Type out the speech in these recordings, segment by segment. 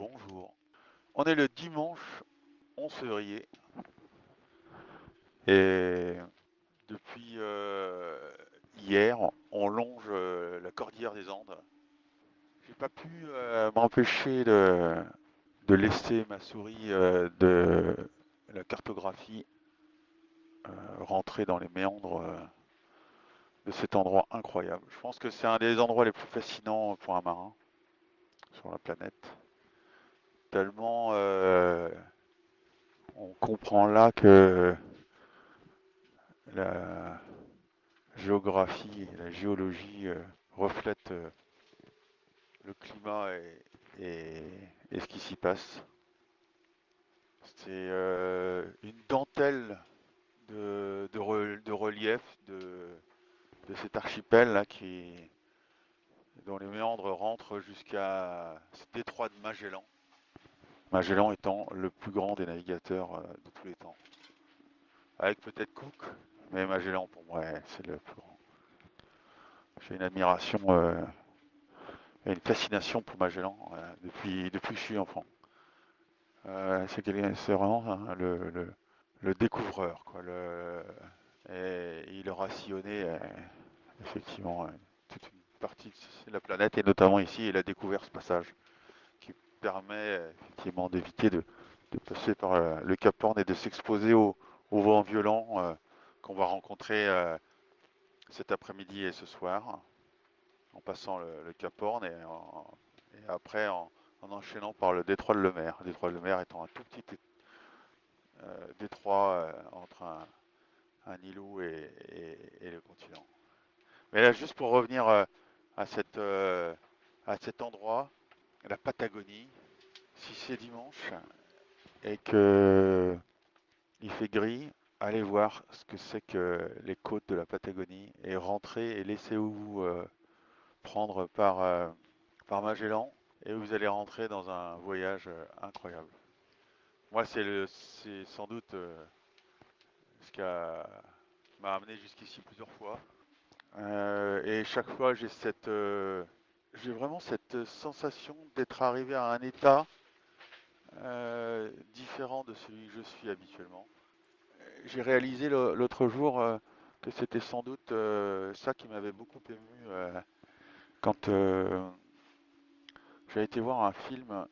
Bonjour. On est le dimanche 11 février et depuis hier, on longe la cordillère des Andes. J'ai pas pu m'empêcher de laisser ma souris de la cartographie rentrer dans les méandres de cet endroit incroyable. Je pense que c'est un des endroits les plus fascinants pour un marin sur la planète. Tellement on comprend là que la géographie et la géologie reflètent le climat et ce qui s'y passe. C'est une dentelle de relief de cet archipel là dont les méandres rentrent jusqu'à ce détroit de Magellan. Magellan étant le plus grand des navigateurs de tous les temps. Avec peut-être Cook, mais Magellan pour moi c'est le plus grand. J'ai une admiration et une fascination pour Magellan depuis que je suis enfant. C'est vraiment hein, le découvreur, quoi. Et il aura sillonné effectivement toute une partie de la planète et notamment ici, il a découvert ce passage qui permet effectivement d'éviter de passer par le Cap Horn et de s'exposer au vent violent qu'on va rencontrer cet après-midi et ce soir en passant le Cap Horn et après en enchaînant par le détroit de Lemaire. Le détroit de Lemaire étant un tout petit détroit entre un îlot et le continent. Mais là, juste pour revenir à, à cet endroit, la Patagonie, si c'est dimanche et que il fait gris, allez voir ce que c'est que les côtes de la Patagonie et rentrez et laissez-vous prendre par Magellan et vous allez rentrer dans un voyage incroyable. Moi, c'est sans doute ce qui m'a amené jusqu'ici plusieurs fois. Et chaque fois, j'ai vraiment cette sensation d'être arrivé à un état différent de celui que je suis habituellement. J'ai réalisé l'autre jour que c'était sans doute ça qui m'avait beaucoup ému quand j'ai été voir un film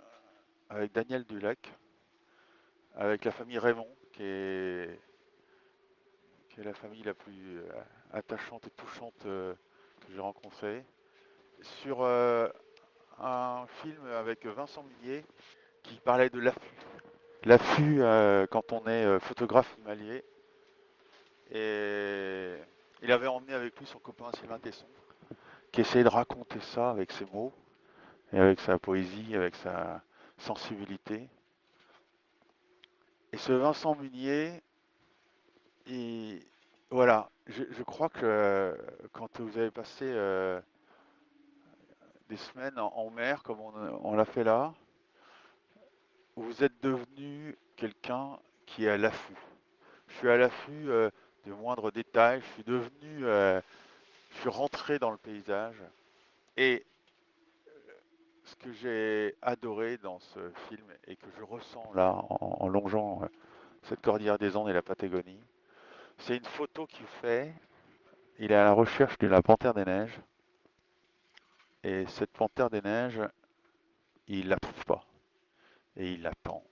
avec Daniel Dulac, avec la famille Raymond, qui est la famille la plus attachante et touchante que j'ai rencontrée, sur un film avec Vincent Munier qui parlait de l'affût. L'affût quand on est photographe animalier. Et il avait emmené avec lui son copain Sylvain Tesson, qui essayait de raconter ça avec ses mots, et avec sa poésie, avec sa sensibilité. Et ce Vincent Munier, il, voilà, je crois que quand vous avez passé des semaines en mer, comme on l'a fait là, vous êtes devenu quelqu'un qui est à l'affût. Je suis à l'affût de moindres détails, je suis rentré dans le paysage. Et ce que j'ai adoré dans ce film et que je ressens là en longeant cette cordillère des Andes et la Patagonie, c'est une photo qu'il fait. Il est à la recherche de la panthère des neiges et cette panthère des neiges, il la trouve pas et il l'attend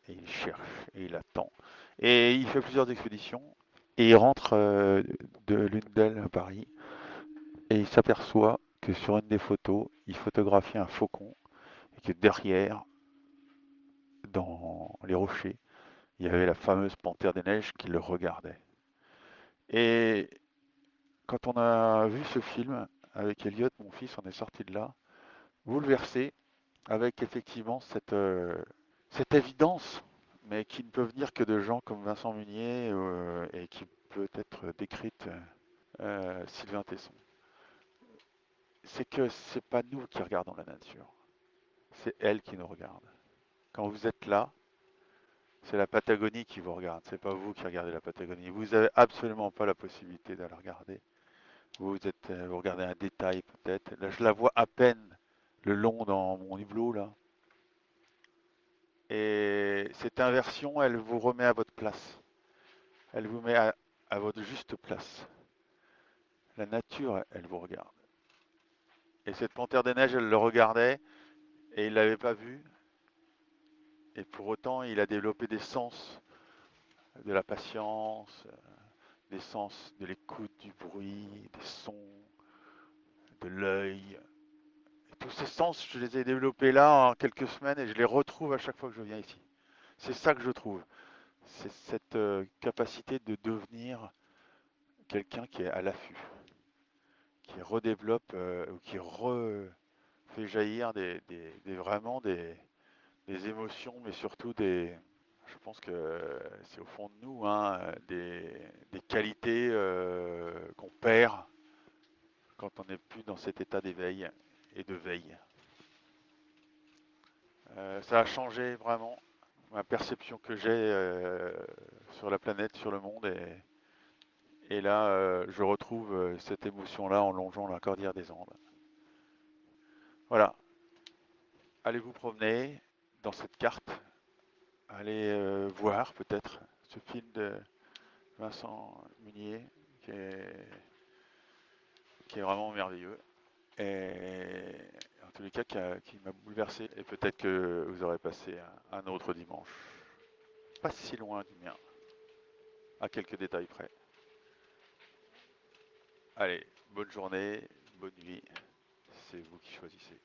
et il cherche et il attend et il fait plusieurs expéditions et il rentre de l'une d'elles à Paris et il s'aperçoit que sur une des photos, il photographie un faucon et que derrière, dans les rochers, il y avait la fameuse panthère des neiges qui le regardait. Et quand on a vu ce film avec Elliot, mon fils, on est sorti de là, bouleversé, avec effectivement cette évidence, mais qui ne peut venir que de gens comme Vincent Munier et qui peut être décrite Sylvain Tesson. C'est que c'est pas nous qui regardons la nature, c'est elle qui nous regarde. Quand vous êtes là, c'est la Patagonie qui vous regarde, c'est pas vous qui regardez la Patagonie. Vous avez absolument pas la possibilité de la regarder. Vous regardez un détail peut-être. Là, je la vois à peine le long dans mon hublot là. cette inversion, elle vous remet à votre place. Elle vous met à votre juste place. La nature, elle vous regarde. Et cette panthère des neiges, elle le regardait et il l'avait pas vu. Et pour autant, il a développé des sens de la patience, des sens de l'écoute, du bruit, des sons, de l'œil. Et tous ces sens, je les ai développés là en quelques semaines et je les retrouve à chaque fois que je viens ici. C'est ça que je trouve. C'est cette capacité de devenir quelqu'un qui est à l'affût, qui redéveloppe ou qui fait jaillir vraiment des émotions, mais surtout je pense que c'est au fond de nous, hein, des qualités qu'on perd quand on n'est plus dans cet état d'éveil et de veille. Ça a changé vraiment ma perception que j'ai sur la planète, sur le monde, et là, je retrouve cette émotion-là en longeant la cordillère des Andes. Voilà, allez vous promener dans cette carte, allez voir peut-être ce film de Vincent Munier qui est vraiment merveilleux. Et en tous les cas, qui m'a bouleversé. Et peut-être que vous aurez passé un autre dimanche, pas si loin du mien, à quelques détails près. Allez, bonne journée, bonne nuit, c'est vous qui choisissez.